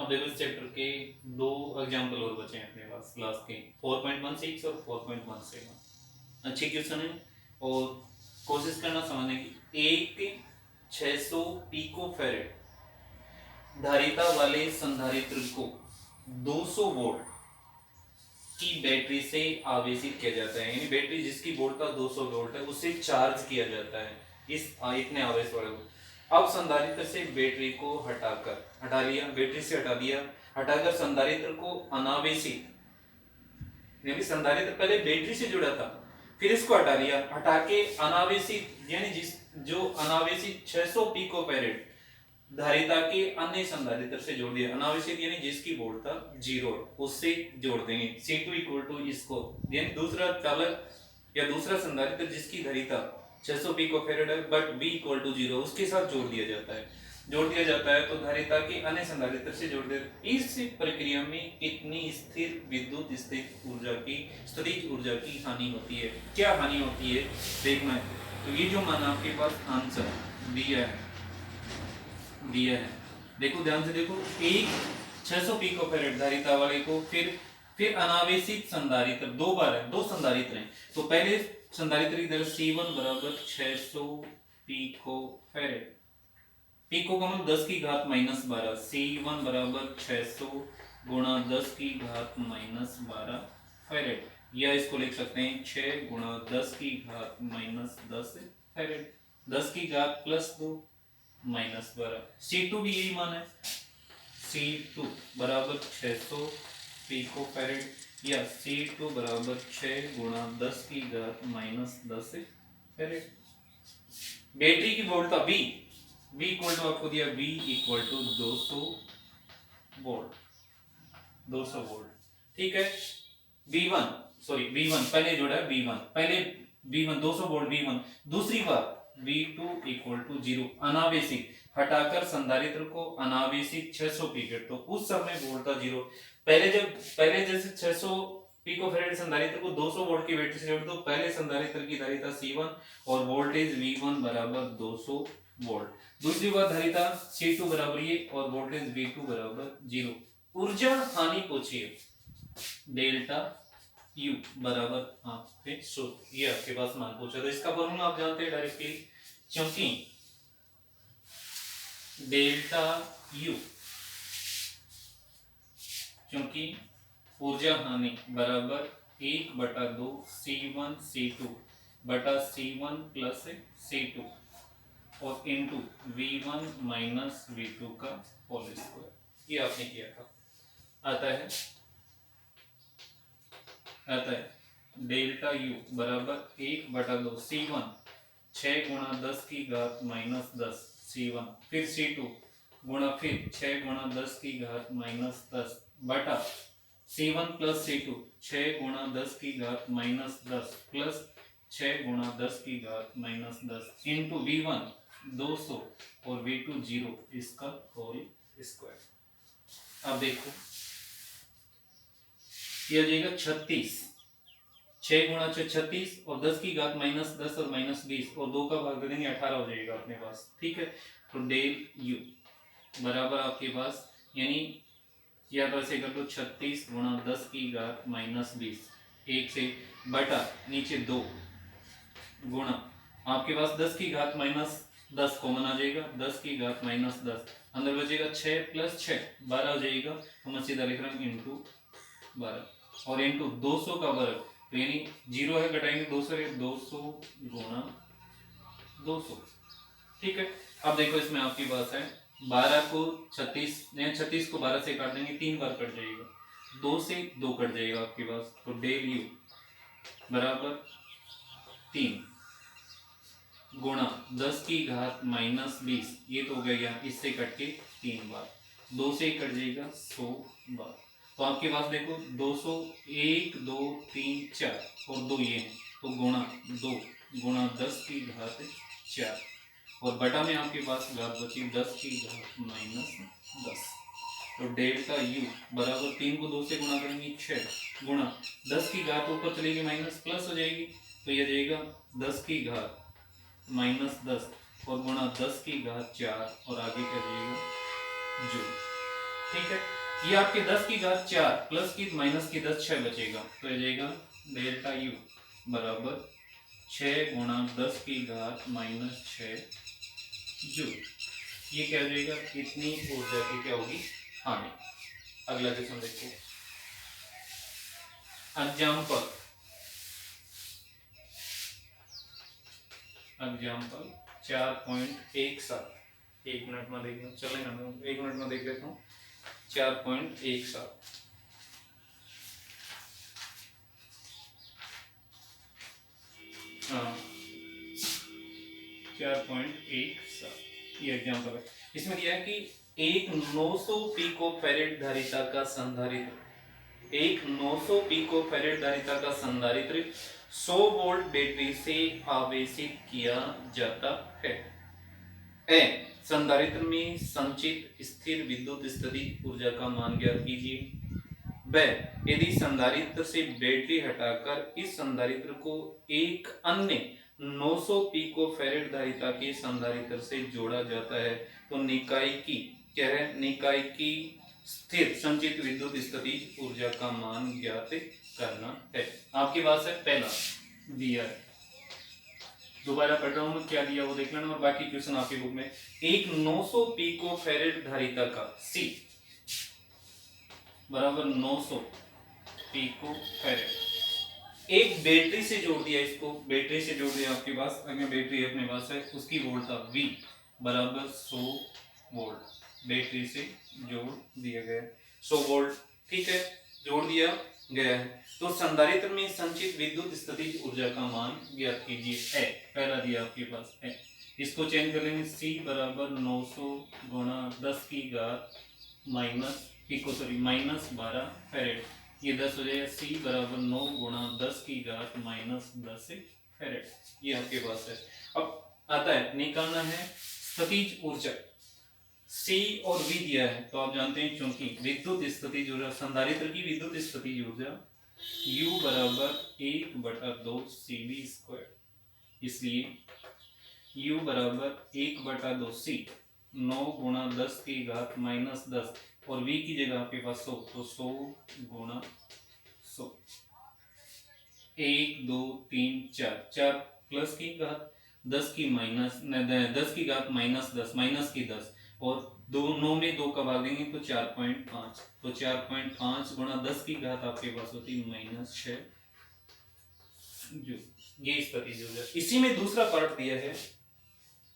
अब देखो इस चैप्टर के दो एग्जाम्पल और बचे हैं अपने पास लास्ट के 4.16 और 4.17। अच्छी क्वेश्चन है और कोशिश करना समझने की। एक 600 पिको फैरेड धारिता वाले संधारित्र को 200 वोल्ट की बैटरी से आवेशित किया जाता है, यानी बैटरी जिसकी वोल्टता 200 वोल्ट है उससे चार्ज किया जाता है इस इतने आवेश वाले को। अब संधारित्र से बैटरी को हटा लिया, बैटरी से हटा दिया, हटाकर संधारित्र को अनावेशित, यानी संधारित्र पहले बैटरी से जुड़ा था, फिर इसको हटा लिया, हटा के अनावेशित यानी जिस जो अनावेशित 600 पिको फैरेड धारिता के अन्य संधारित्र से जोड़ दिया। अनावेशित यानी जिसकी वोल्टता 0 उससे जोड़ देंगे। C2 इक्वल टू इसको, यानी दूसरा चालक या दूसरा संधारित्र जिसकी धारिता 600 पिको फैरेड है बट V इक्वल टू 0 उसके साथ जोड़ दिया जाता है तो धारिता के अन्य संधारित्र से जोड़ दे। इस प्रक्रिया में कितनी स्थिर विद्युत स्थितिज ऊर्जा की हानि होती है? क्या हानि होती है देखना है। तो ये जो मान आपके पास आंसर दिया है देखो ध्यान से देखो, एक 600 पिको फैरेड धारिता वाले को फिर अनावेशित संधारित्र दो बार है, दो संधारित्र हैं, तो पहले संधारित्र की तरफ C1 बराबर 600 पिको फैरेड, पिको का मतलब 10 की घात माइनस 12, C1 बराबर 600 गुणा 10 की घात माइनस 12 फैरेड, या इसको लिख सकते हैं 6 गुणा 10 की घात माइनस 10 फैरेड, 10 की घात प्लस 2 माइनस 12। C2 भी यही मान है, C2 बराबर 600 पिको फैरेड या C2 बराबर 6 गुणा 10 की घात माइनस 10 फैरेड। बैटरी की वोल्टता V इक्वल टू आपको दिया V equal to 200 volt, 200 volt, ठीक है। V1 पहले जोड़ा है V1, पहले V1 200 वोल्ट V1, दूसरी बार V2 इक्वल टू 0 अनावेशित, हटाकर संधारित्र को अनावेशित 600 पिको, तो उस समय वोल्टता 0। पहले जैसे 600 पिको फैरेड संधारित्र को 200 वोल्ट की बैटरी से जोड़ दो, पहले संधारित्र की धारिता C1 और वोल्टेज V1 बराबर 200 वोल्ट, दूसरी बार धारिता C2 बराबर ये और वोल्टेज V2 बराबर 0। ऊर्जा हानि पूछिए, डेल्टा U बराबर आपके सूत्र, ये आपके पास मान पूछा, तो इसका फॉर्मूला आप जानते हैं डायरेक्टली, क्योंकि डेल्टा U, क्योंकि ऊर्जा हानि बराबर 1/2 C1 C2 बटा C1 प्लस C2 और इनटू V1 माइनस V2 का होल स्क्वायर, ये आपने किया था। आता है डेल्टा U बराबर 1/2 C1 6 गुणा 10 की घात माइनस 10 C1, फिर C2 गुणा फिर 6 गुणा 10 की घात माइनस 10 बटा C1 प्लस C2 6 गुणा 10 की घात माइनस 10 प्लस 6 गुणा 10 की घात माइनस 10 इंटू V1 200 और V2 0 इसका होल स्क्वायर। अब देखो ये आ जाएगा 36, 6 गुणा 36 और 10 की घात माइनस 10 और माइनस 20 और 2 का भाग दे देंगे 18 हो जाएगा अपने पास, ठीक है। तो डेल U बराबर आपके पास, यानी या तो ऐसे कर लो 36 गुणा 10 की घात माइनस 20 एक से बटा नीचे 2 गुणा आपके पास 10 की घात माइनस 10 कॉमन आ जाएगा, 10 की घात माइनस 10 अंदर बचेगा 6 प्लस 6 12 हो जाएगा, तो मैं सीधा लिख रहा हूँ इंटू 12 और इंटू 200 का वर्ग, तो यानी 0 है घटाएंगे 200 है, 200 गुणा 200, ठीक है। अब देखो इसमें आपकी बात है 12 को 36 को 12 से काट देंगे 3 बार कट जाएगा, 2 से 2 कट जाएगा आपके पास, तो डेल U बराबर 3 गुणा 10 की घात माइनस 20, ये तो हो गया इससे कट के 3 बार, 2 से कट जाएगा 100 बार, तो आपके पास देखो 200 1 2 3 4 और 2 ये हैं, तो गुणा 2 गुणा 10 की घात 4 और बटा में आपके पास घात बची 10 की घात माइनस 10, तो डेल्टा U बराबर 3 को 2 से गुणा करेंगे 6 गुणा 10 की घात ऊपर चलेगी माइनस प्लस हो जाएगी, तो यह जाएगा 10 की घात माइनस 10 और गुणा 10 की घात 4 और आगे क्या जाएगा जो, ठीक है, ये आपके 10 की घात 4 प्लस की माइनस की 10 6 बचेगा, तो आ जाएगा डेल्टा यू बराबर 6 गुणा 10 की घात माइनस 6 जूल। ये क्या हो जाएगा, इतनी ऊर्जा की क्या होगी, हानि। अगला क्वेश्चन देखो, एग्जाम्पल एग्जाम्पल 4.17, 1 मिनट में देखना चलेगा ना, 1 मिनट में देख लेता हूँ। 4.17 हाँ 4.17 ये एग्जाम्पल है। इसमें दिया है कि एक 900 पिको फैरेड धारिता का संधारित्र, एक 900 पिको फैरेड धारिता का संधारित्र 100 वोल्ट बैटरी से आवेशित किया जाता है। ए संधारित्र में संचित स्थिर विद्युत स्थितिज ऊर्जा का मान ज्ञात कीजिए। ब यदि संधारित्र से बैटरी हटाकर इस संधारित्र को एक अन्य 900 पिको फैरेड धारिता के संधारित्र से जोड़ा जाता है तो निकाय की क्या है, निकाय की स्थिर संचित विद्युत स्थितिज ऊर्जा का मान ज्ञात करना है। आपके पास है पहला दिया है, दोबारा पढ़ रहा हूं मैं, क्या दिया वो देख लेना, और बाकी क्वेश्चन आपकी बुक में। एक 900 पिको फैरेड धारिता का सी बराबर 900 पिको फैरेड एक बैटरी से जोड़ दिया, इसको बैटरी से जोड़ दिया आपके पास, अगर बैटरी अपने पास है उसकी वोल्ट था V बराबर 100 वोल्ट बैटरी से जोड़ दिया गया 100 वोल्ट, ठीक है, जोड़ दिया गया है। तो संधारित्र में संचित विद्युत स्थितिज ऊर्जा का मान ज्ञात कीजिए। है पहला दिया आपके पास है, इसको चेंज कर लेंगे, C बराबर 900 गुणा 10 की घात minus pico sorry minus 12 farad, ये 10 हो जाएगा। C बराबर 9 गुणा 10 की घात माइनस 10 फैरेड, ये आपके पास है। अब आता है निकालना है स्थितिज ऊर्जा। C और V दिया है तो आप जानते हैं, चूंकि विद्युत स्थितिज ऊर्जा संधारित्र की विद्युत स्थितिज ऊर्जा U बराबर 1/2 CV स्क्वायर, इसलिए U बराबर 1/2 C 9 गुणा 10 की घात माइनस 10 और V की जगह आपके पास 100, तो 100 गुणा 100 1 2 3 4 4 प्लस की घात 10 की माइनस 10 की घात माइनस 10 माइनस की 10 और 2 9 में 2 का भाग देंगे तो 4.5, तो 4.5 गुणा 10 की घात आपके पास होती है माइनस 6 जूल। ये स्थितिज ऊर्जा। इसी में दूसरा पार्ट दिया है,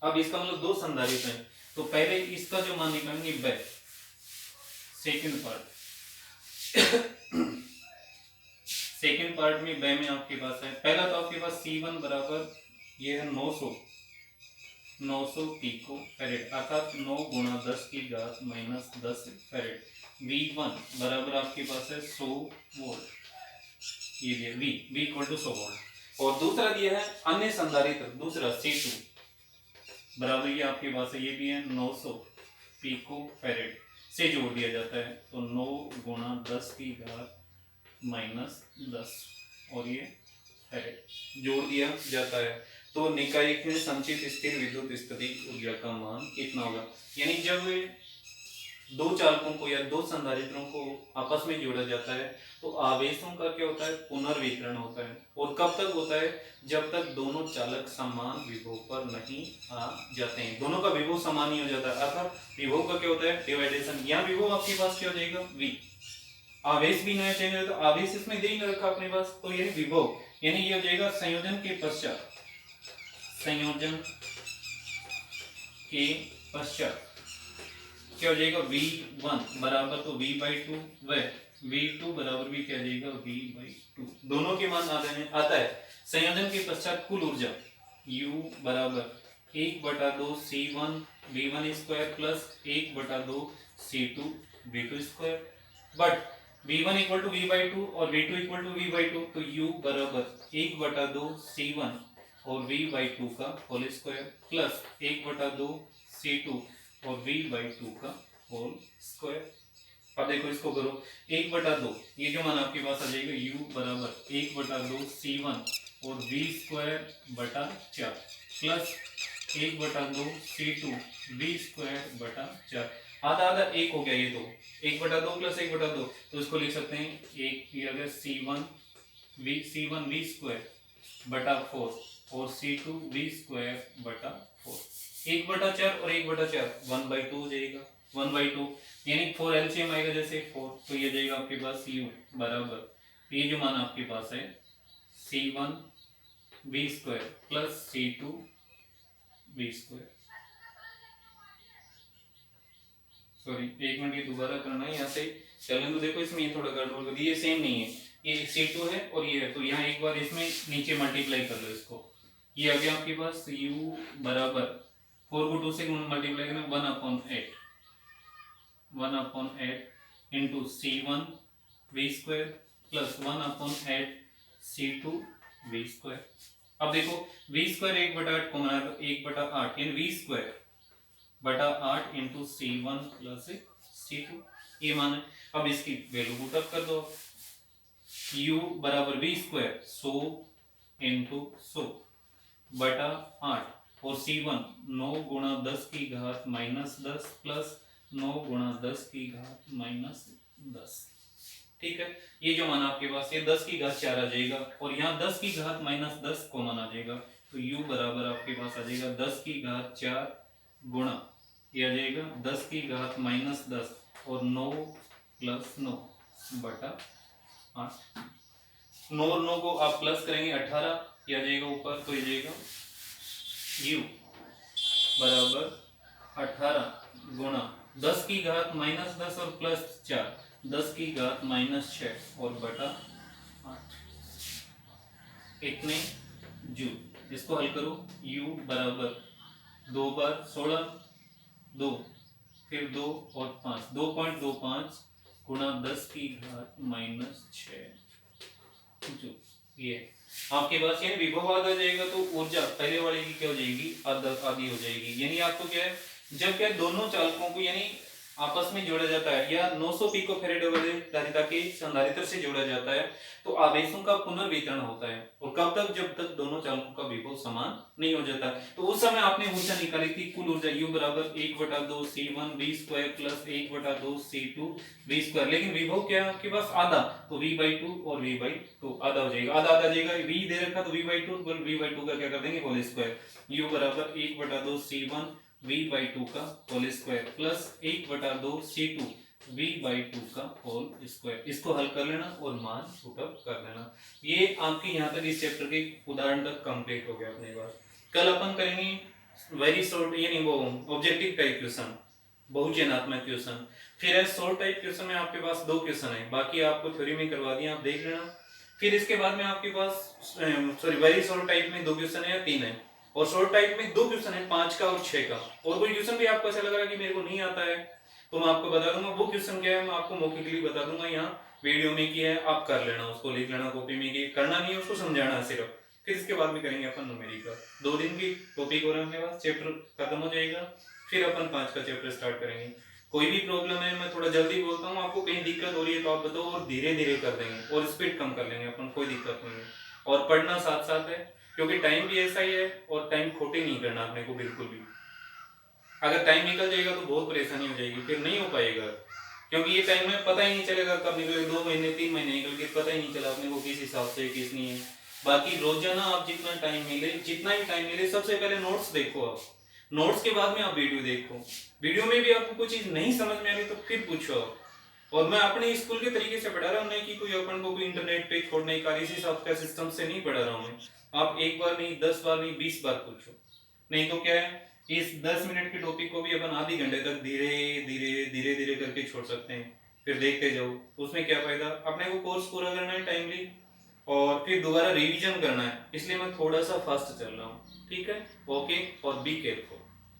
अब इसका मतलब दो संधारित्र हैं, तो पहले इसका जो मान निकालेंगे ब सेकंड पार्ट में ब में आपके पास है, पहला तो आपके पास C1 बराबर ये है 900 पिको फैरेड अर्थात 9 गुणा 10 की घात माइनस 10 फैरेड। V1 बराबर आपके पास है 100 वोल्ट, ये दिया V इक्वल टू 100 वोल्ट। और दूसरा दिया है अन्य संधारित्र दूसरा C2 बराबर ये आपके पास है, ये भी है 900 पिको फैरेड से जोड़ दिया जाता है, तो 9 गुणा 10 की घात माइनस 10 और ये फैरेड जोड़ दिया जाता है, तो निकायिक में संचित स्थिर विद्युत स्थितिज ऊर्जा का मान कितना होगा। यानी जब दो चालकों को या दो संधारित्रों को आपस में जोड़ा जाता है तो आवेशों का क्या होता है, पुनर्वितरण होता है। और कब तक होता है, जब तक दोनों चालक समान विभव पर नहीं आ जाते हैं, दोनों का विभव समान ही हो जाता है, अर्थात विभव का क्या होता है, डिवाइडेशन। यहाँ विभव आपके पास क्या हो जाएगा V, आवेश भी नया चेंज हो, तो आवेश इसमें दे ही नहीं रखा अपने पास, तो ये विभव यानी ये हो जाएगा संयोजन के पश्चात, संयोजन के पश्चात क्या हो जाएगा V1 बराबर तो V/2 व V2 बराबर भी क्या जाएगा V/2, दोनों के मान आता है। संयोजन के पश्चात कुल ऊर्जा U बराबर 1/2 C1 V1 square plus 1/2 C2 V2 square, but V1 equal to V/2 और V2 इक्वल टू V/2, तो U बराबर 1/2 C1 और V/2 का होल स्क्वायर प्लस 1/2 C2 और V/2 का होल स्क्वायर। अब देखो इसको करो 1/2, ये जो मान आपके पास आ जाएगा U बराबर 1/2 C1 और V स्क्वायर बटा 4 प्लस 1/2 C2 V स्क्वायर बटा 4। आधा आधा एक हो गया, ये तो 1/2 प्लस 1/2, तो इसको लिख सकते हैं एक ये अगर C1 V स्क्वायर बटा 4 और C2 V स्क्वायर बटा 4, 1/4 और 1/4 1/2 हो जाएगा, 1/2 यानी 4 एलसीएम आएगा जैसे 4, तो ये जाएगा आपके पास U बराबर, ये जो मान आपके पास है C1 V square plus C2 V square, sorry एक मिनट ये दोबारा करना है यहाँ से चलें, तो देखो इसमें ये थोड़ा गड़बड़ कर दी, ये सेम नहीं है, ये C2 है और ये है, तो यहाँ एक बार इसमें नीचे मल्टीप्लाई कर लो इसको, ये आ गया आपके पास U बराबर 4 को 2 से मल्टीप्लाई करना 1/8 into C1 V square plus 1/8 C2 V square. अब देखो V स्क्वायर 1/8 को बना 1/8 यानी V स्क्वायर बटा 8 इंटू C1 प्लस C2, ये मान है। अब इसकी वैल्यू पुट अप कर दो, U बराबर V स्क्वायर 100 इंटू 100 बटा 8 और C1 9 गुणा 10 की घात -10 प्लस 9 गुणा 10 की घात -10, ठीक है। ये जो मान आपके पास ये 10 की घात 4 आ जाएगा और यहाँ 10 की घात -10 कॉमन आ जाएगा, तो U बराबर आपके पास आ जाएगा 10 की घात 4 गुणा ये आ जाएगा 10 की घात -10 और 9 प्लस 9 बटा 8, 9 और 9 को आप प्लस करेंगे 18, ये आ जाएगा ऊपर, तो ये जाएगा U बराबर 18 गुणा 10 की घात -10 और प्लस 4 10 की घात -6 और बटा 8, इतने जूल। इसको हल करो, U बराबर 2 बार 16 2 फिर 2 और 5 2.25 गुणा 10 की घात -6 जूल, ये आपके पास ये विभव आधा जाएगा तो ऊर्जा पहले वाले की क्या हो जाएगी आधी हो जाएगी, यानी आपको क्या है जब क्या दोनों चालकों को यानी आपस में जोड़ा जाता है या 900 पिको फैराड वाले धारिता के संधारित्र से जोड़ा जाता है तो आवेशों का पुनर्वितरण होता है, और कब तक जब तक दोनों चालकों का विभव समान नहीं हो जाता। तो उस समय आपने ऊर्जा निकाली थी कुल ऊर्जा U बराबर 1/2 C1 V square plus 1/2 C2 V square, लेकिन विभव क्या है आपके पास आधा, तो V/2 और V/2 आधा हो जाएगा, आधा आधा जाएगा, V दे रखा तो V/2 V/2 का क्या कर देंगे होल स्क्वायर, U बराबर 1/2 C1 V/2 का whole square plus 1/2 C2 V/2 का होल स्क्वायर, इसको हल कर लेना और मान पुट अप कर लेना। ये आपके यहाँ तक इस चैप्टर के उदाहरण तक कंप्लीट हो गया अपने पास। कल अपन करेंगे वेरी शॉर्ट यानी वो ऑब्जेक्टिव टाइप क्वेश्चन, बहुचयनात्मक क्वेश्चन, फिर है शॉर्ट टाइप क्वेश्चन में आपके पास 2 क्वेश्चन है, बाकी आपको थ्योरी में करवा दिया, आप देख लेना। फिर इसके बाद में आपके पास सॉरी वेरी शॉर्ट टाइप में 2 क्वेश्चन है या 3 है, और शॉर्ट टाइप में 2 क्वेश्चन है 5 का और 6 का, और कोई क्वेश्चन भी आपको ऐसा लग रहा है कि मेरे को नहीं आता है तो मैं आपको बता दूंगा वो क्वेश्चन क्या है, मैं आपको मौके के लिए बता दूंगा, यहाँ वीडियो में किया है आप कर लेना, उसको लिख लेना कॉपी में, कि करना नहीं है उसको समझाना है सिर्फ। फिर इसके बाद में करेंगे अपन न्यूमेरिकल, 2 दिन की टॉपिक हो रहा है अपने पास, चैप्टर खत्म हो जाएगा, फिर अपन 5 का चैप्टर स्टार्ट करेंगे। कोई भी प्रॉब्लम है मैं थोड़ा जल्दी बोलता हूँ, आपको कहीं दिक्कत हो रही है तो आप बताओ, और धीरे धीरे कर देंगे और स्पीड कम कर लेंगे अपन, कोई दिक्कत नहीं है। और पढ़ना साथ साथ है क्योंकि टाइम भी ऐसा ही है और टाइम खोटे नहीं करना अपने को बिल्कुल भी, अगर टाइम निकल जाएगा तो बहुत परेशानी हो जाएगी, फिर नहीं हो पाएगा, क्योंकि ये टाइम में पता ही नहीं चलेगा कब निकले, 2 महीने 3 महीने निकल के पता ही नहीं चला अपने को किस हिसाब से किस नहीं है। बाकी रोजाना आप जितना टाइम मिले सबसे पहले नोट्स देखो, आप नोट्स के बाद में आप वीडियो देखो, वीडियो में भी आपको कुछ चीज नहीं समझ में आ रही तो फिर पूछो आप। और मैं अपने स्कूल के तरीके से पढ़ा रहा हूँ, नहीं कि कोई अपन को कोई इंटरनेट पे छोड़ने का इसी सॉफ्टवेयर सिस्टम से नहीं पढ़ा रहा हूँ मैं। आप एक बार नहीं 10 बार नहीं 20 बार पूछो, नहीं तो क्या है इस 10 मिनट के टॉपिक को भी अपन आधे घंटे तक धीरे धीरे करके छोड़ सकते हैं, फिर देखते जाओ, उसमें क्या फायदा, अपने को कोर्स पूरा करना है टाइमली और फिर दोबारा रिवीजन करना है, इसलिए मैं थोड़ा सा फास्ट चल रहा हूँ, ठीक है। ओके, और बी केयरफुल।